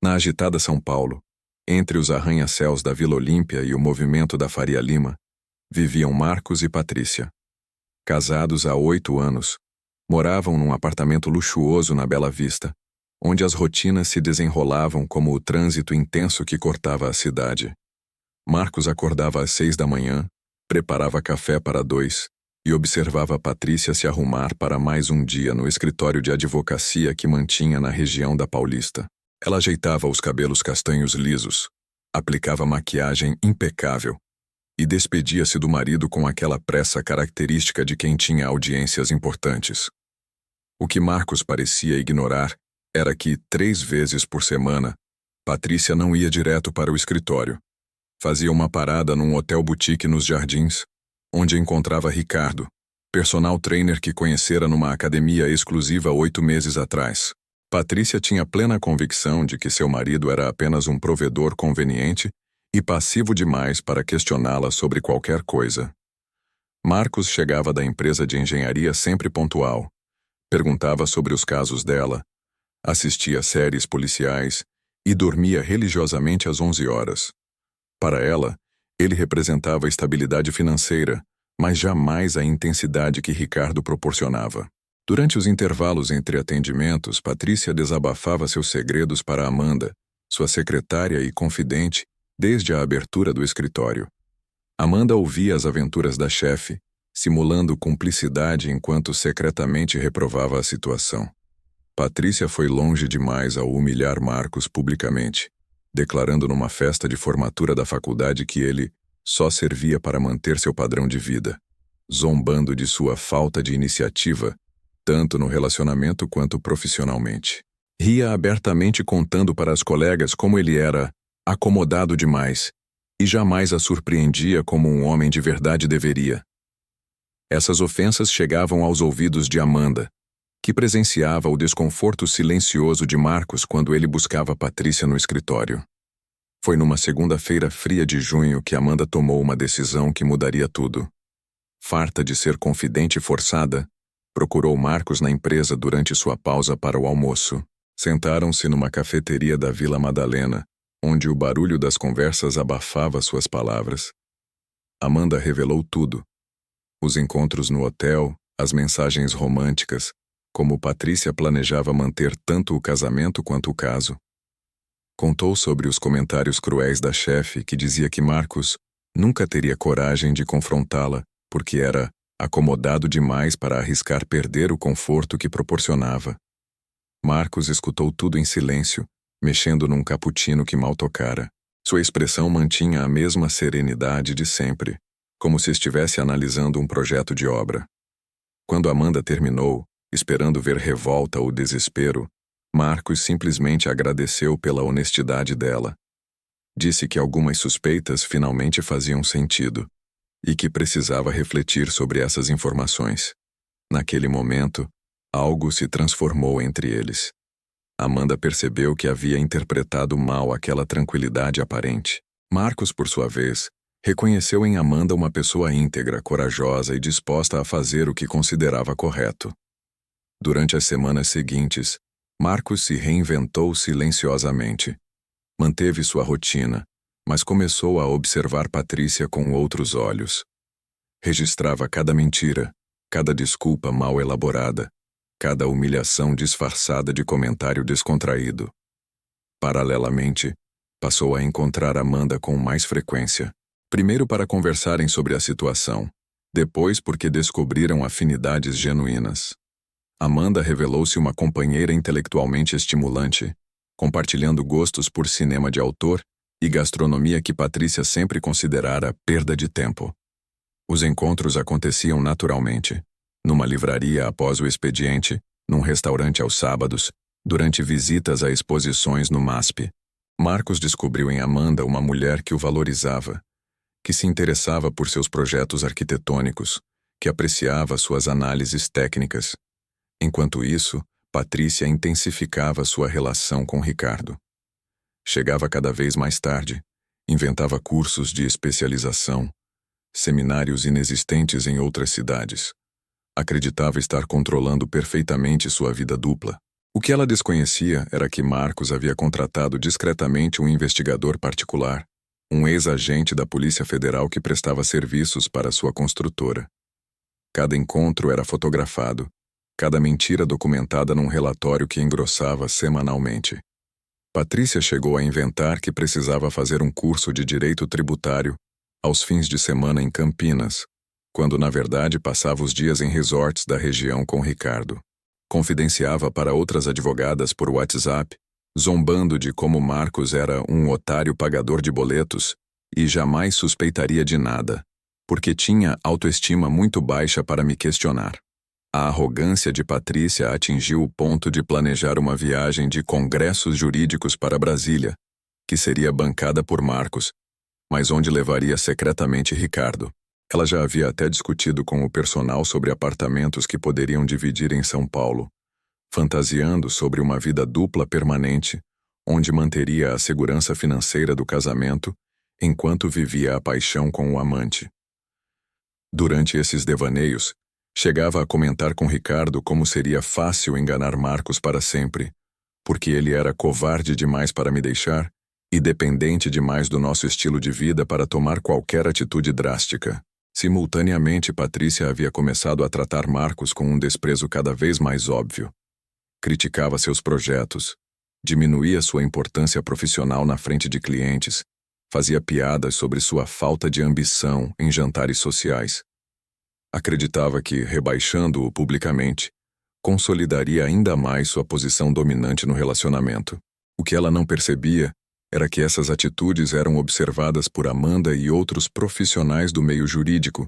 Na agitada São Paulo, entre os arranha-céus da Vila Olímpia e o movimento da Faria Lima, viviam Marcos e Patrícia. Casados há 8 anos, moravam num apartamento luxuoso na Bela Vista, onde as rotinas se desenrolavam como o trânsito intenso que cortava a cidade. Marcos acordava às 6 da manhã, preparava café para 2 e observava Patrícia se arrumar para mais um dia no escritório de advocacia que mantinha na região da Paulista. Ela ajeitava os cabelos castanhos lisos, aplicava maquiagem impecável e despedia-se do marido com aquela pressa característica de quem tinha audiências importantes. O que Marcos parecia ignorar era que, 3 vezes por semana, Patrícia não ia direto para o escritório. Fazia uma parada num hotel boutique nos Jardins, onde encontrava Ricardo, personal trainer que conhecera numa academia exclusiva 8 meses atrás. Patrícia tinha plena convicção de que seu marido era apenas um provedor conveniente e passivo demais para questioná-la sobre qualquer coisa. Marcos chegava da empresa de engenharia sempre pontual, perguntava sobre os casos dela, assistia séries policiais e dormia religiosamente às 11 horas. Para ela, ele representava estabilidade financeira, mas jamais a intensidade que Ricardo proporcionava. Durante os intervalos entre atendimentos, Patrícia desabafava seus segredos para Amanda, sua secretária e confidente, desde a abertura do escritório. Amanda ouvia as aventuras da chefe, simulando cumplicidade enquanto secretamente reprovava a situação. Patrícia foi longe demais ao humilhar Marcos publicamente, declarando numa festa de formatura da faculdade que ele só servia para manter seu padrão de vida, zombando de sua falta de iniciativa, tanto no relacionamento quanto profissionalmente. Ria abertamente contando para as colegas como ele era acomodado demais e jamais a surpreendia como um homem de verdade deveria. Essas ofensas chegavam aos ouvidos de Amanda, que presenciava o desconforto silencioso de Marcos quando ele buscava Patrícia no escritório. Foi numa segunda-feira fria de junho que Amanda tomou uma decisão que mudaria tudo. Farta de ser confidente forçada, procurou Marcos na empresa durante sua pausa para o almoço. Sentaram-se numa cafeteria da Vila Madalena, onde o barulho das conversas abafava suas palavras. Amanda revelou tudo. Os encontros no hotel, as mensagens românticas, como Patrícia planejava manter tanto o casamento quanto o caso. Contou sobre os comentários cruéis da chefe que dizia que Marcos nunca teria coragem de confrontá-la porque era acomodado demais para arriscar perder o conforto que proporcionava. Marcos escutou tudo em silêncio, mexendo num cappuccino que mal tocara. Sua expressão mantinha a mesma serenidade de sempre, como se estivesse analisando um projeto de obra. Quando Amanda terminou, esperando ver revolta ou desespero, Marcos simplesmente agradeceu pela honestidade dela. Disse que algumas suspeitas finalmente faziam sentido e que precisava refletir sobre essas informações. Naquele momento, algo se transformou entre eles. Amanda percebeu que havia interpretado mal aquela tranquilidade aparente. Marcos, por sua vez, reconheceu em Amanda uma pessoa íntegra, corajosa e disposta a fazer o que considerava correto. Durante as semanas seguintes, Marcos se reinventou silenciosamente. Manteve sua rotina, mas começou a observar Patrícia com outros olhos. Registrava cada mentira, cada desculpa mal elaborada, cada humilhação disfarçada de comentário descontraído. Paralelamente, passou a encontrar Amanda com mais frequência. Primeiro para conversarem sobre a situação, depois porque descobriram afinidades genuínas. Amanda revelou-se uma companheira intelectualmente estimulante, compartilhando gostos por cinema de autor e gastronomia que Patrícia sempre considerara perda de tempo. Os encontros aconteciam naturalmente, numa livraria após o expediente, num restaurante aos sábados, durante visitas a exposições no MASP. Marcos descobriu em Amanda uma mulher que o valorizava, que se interessava por seus projetos arquitetônicos, que apreciava suas análises técnicas. Enquanto isso, Patrícia intensificava sua relação com Ricardo. Chegava cada vez mais tarde, inventava cursos de especialização, seminários inexistentes em outras cidades. Acreditava estar controlando perfeitamente sua vida dupla. O que ela desconhecia era que Marcos havia contratado discretamente um investigador particular, um ex-agente da Polícia Federal que prestava serviços para sua construtora. Cada encontro era fotografado, cada mentira documentada num relatório que engrossava semanalmente. Patrícia chegou a inventar que precisava fazer um curso de direito tributário aos fins de semana em Campinas, quando na verdade passava os dias em resorts da região com Ricardo. Confidenciava para outras advogadas por WhatsApp, zombando de como Marcos era um otário pagador de boletos e jamais suspeitaria de nada, porque tinha autoestima muito baixa para me questionar. A arrogância de Patrícia atingiu o ponto de planejar uma viagem de congressos jurídicos para Brasília, que seria bancada por Marcos, mas onde levaria secretamente Ricardo. Ela já havia até discutido com o personal sobre apartamentos que poderiam dividir em São Paulo, fantasiando sobre uma vida dupla permanente, onde manteria a segurança financeira do casamento enquanto vivia a paixão com o amante. Durante esses devaneios, chegava a comentar com Ricardo como seria fácil enganar Marcos para sempre, porque ele era covarde demais para me deixar e dependente demais do nosso estilo de vida para tomar qualquer atitude drástica. Simultaneamente, Patrícia havia começado a tratar Marcos com um desprezo cada vez mais óbvio. Criticava seus projetos, diminuía sua importância profissional na frente de clientes, fazia piadas sobre sua falta de ambição em jantares sociais. Acreditava que, rebaixando-o publicamente, consolidaria ainda mais sua posição dominante no relacionamento. O que ela não percebia era que essas atitudes eram observadas por Amanda e outros profissionais do meio jurídico,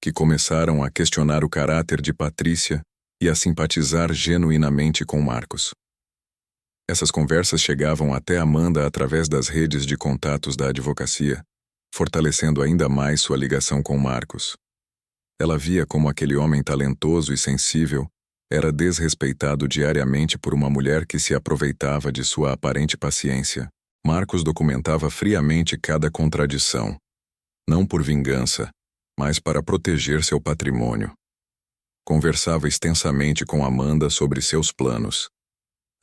que começaram a questionar o caráter de Patrícia e a simpatizar genuinamente com Marcos. Essas conversas chegavam até Amanda através das redes de contatos da advocacia, fortalecendo ainda mais sua ligação com Marcos. Ela via como aquele homem talentoso e sensível era desrespeitado diariamente por uma mulher que se aproveitava de sua aparente paciência. Marcos documentava friamente cada contradição, não por vingança, mas para proteger seu patrimônio. Conversava extensamente com Amanda sobre seus planos.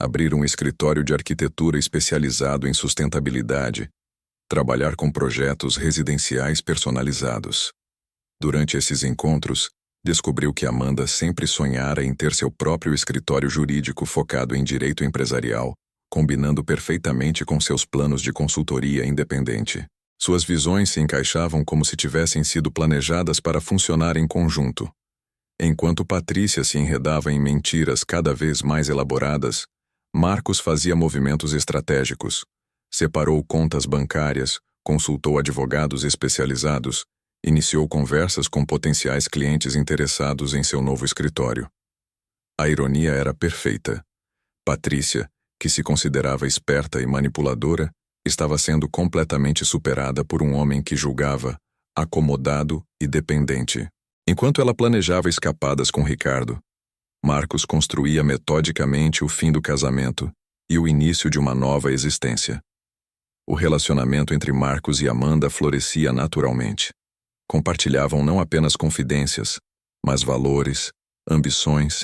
Abrir um escritório de arquitetura especializado em sustentabilidade, trabalhar com projetos residenciais personalizados. Durante esses encontros, descobriu que Amanda sempre sonhara em ter seu próprio escritório jurídico focado em direito empresarial, combinando perfeitamente com seus planos de consultoria independente. Suas visões se encaixavam como se tivessem sido planejadas para funcionar em conjunto. Enquanto Patrícia se enredava em mentiras cada vez mais elaboradas, Marcos fazia movimentos estratégicos, separou contas bancárias, consultou advogados especializados, iniciou conversas com potenciais clientes interessados em seu novo escritório. A ironia era perfeita. Patrícia, que se considerava esperta e manipuladora, estava sendo completamente superada por um homem que julgava acomodado e dependente. Enquanto ela planejava escapadas com Ricardo, Marcos construía metodicamente o fim do casamento e o início de uma nova existência. O relacionamento entre Marcos e Amanda florescia naturalmente. Compartilhavam não apenas confidências, mas valores, ambições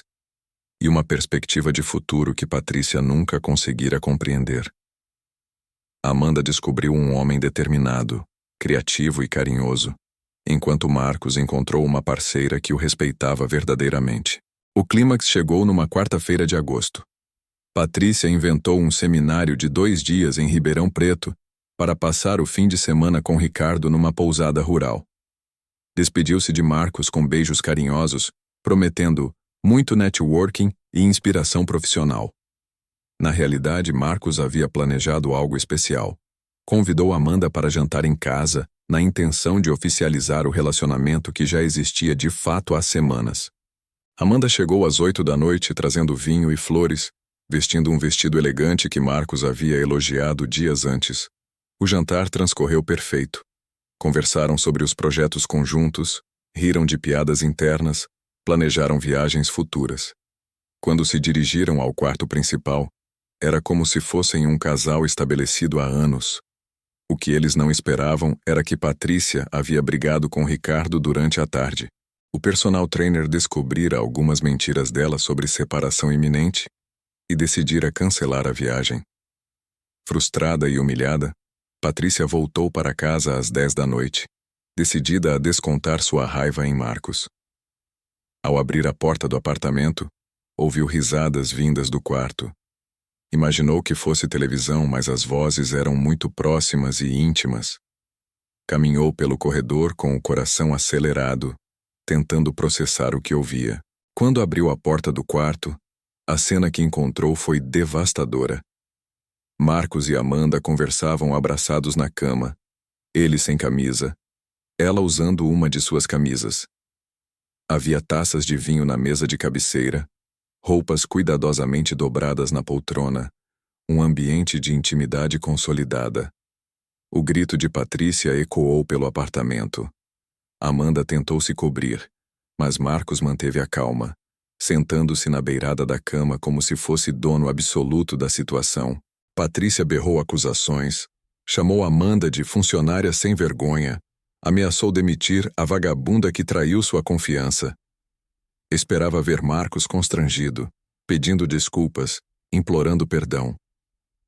e uma perspectiva de futuro que Patrícia nunca conseguira compreender. Amanda descobriu um homem determinado, criativo e carinhoso, enquanto Marcos encontrou uma parceira que o respeitava verdadeiramente. O clímax chegou numa quarta-feira de agosto. Patrícia inventou um seminário de 2 dias em Ribeirão Preto para passar o fim de semana com Ricardo numa pousada rural. Despediu-se de Marcos com beijos carinhosos, prometendo muito networking e inspiração profissional. Na realidade, Marcos havia planejado algo especial. Convidou Amanda para jantar em casa, na intenção de oficializar o relacionamento que já existia de fato há semanas. Amanda chegou às 8 da noite trazendo vinho e flores, vestindo um vestido elegante que Marcos havia elogiado dias antes. O jantar transcorreu perfeito. Conversaram sobre os projetos conjuntos, riram de piadas internas, planejaram viagens futuras. Quando se dirigiram ao quarto principal, era como se fossem um casal estabelecido há anos. O que eles não esperavam era que Patrícia havia brigado com Ricardo durante a tarde. O personal trainer descobrira algumas mentiras dela sobre separação iminente e decidira cancelar a viagem. Frustrada e humilhada, Patrícia voltou para casa às 10 da noite, decidida a descontar sua raiva em Marcos. Ao abrir a porta do apartamento, ouviu risadas vindas do quarto. Imaginou que fosse televisão, mas as vozes eram muito próximas e íntimas. Caminhou pelo corredor com o coração acelerado, tentando processar o que ouvia. Quando abriu a porta do quarto, a cena que encontrou foi devastadora. Marcos e Amanda conversavam abraçados na cama, ele sem camisa, ela usando uma de suas camisas. Havia taças de vinho na mesa de cabeceira, roupas cuidadosamente dobradas na poltrona, um ambiente de intimidade consolidada. O grito de Patrícia ecoou pelo apartamento. Amanda tentou se cobrir, mas Marcos manteve a calma, sentando-se na beirada da cama como se fosse dono absoluto da situação. Patrícia berrou acusações, chamou Amanda de funcionária sem vergonha, ameaçou demitir a vagabunda que traiu sua confiança. Esperava ver Marcos constrangido, pedindo desculpas, implorando perdão.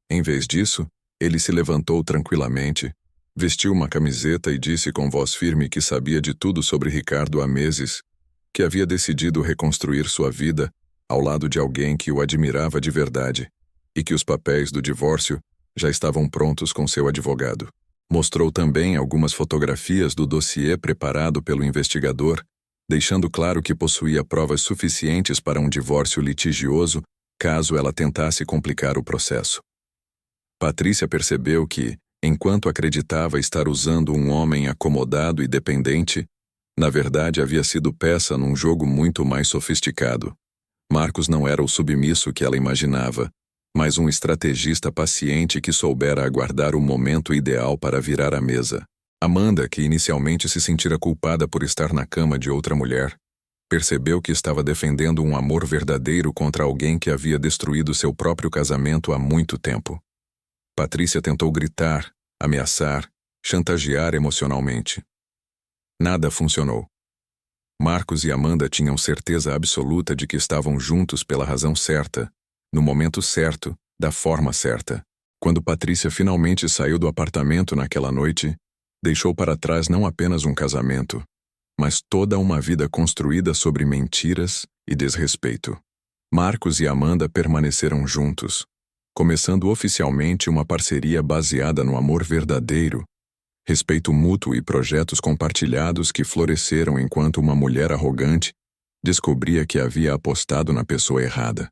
Em vez disso, ele se levantou tranquilamente, vestiu uma camiseta e disse com voz firme que sabia de tudo sobre Ricardo há meses, que havia decidido reconstruir sua vida ao lado de alguém que o admirava de verdade, e que os papéis do divórcio já estavam prontos com seu advogado. Mostrou também algumas fotografias do dossiê preparado pelo investigador, deixando claro que possuía provas suficientes para um divórcio litigioso caso ela tentasse complicar o processo. Patrícia percebeu que, enquanto acreditava estar usando um homem acomodado e dependente, na verdade havia sido peça num jogo muito mais sofisticado. Marcos não era o submisso que ela imaginava, mas um estrategista paciente que soubera aguardar o momento ideal para virar a mesa. Amanda, que inicialmente se sentira culpada por estar na cama de outra mulher, percebeu que estava defendendo um amor verdadeiro contra alguém que havia destruído seu próprio casamento há muito tempo. Patrícia tentou gritar, ameaçar, chantagear emocionalmente. Nada funcionou. Marcos e Amanda tinham certeza absoluta de que estavam juntos pela razão certa, no momento certo, da forma certa. Quando Patrícia finalmente saiu do apartamento naquela noite, deixou para trás não apenas um casamento, mas toda uma vida construída sobre mentiras e desrespeito. Marcos e Amanda permaneceram juntos, começando oficialmente uma parceria baseada no amor verdadeiro, respeito mútuo e projetos compartilhados que floresceram enquanto uma mulher arrogante descobria que havia apostado na pessoa errada.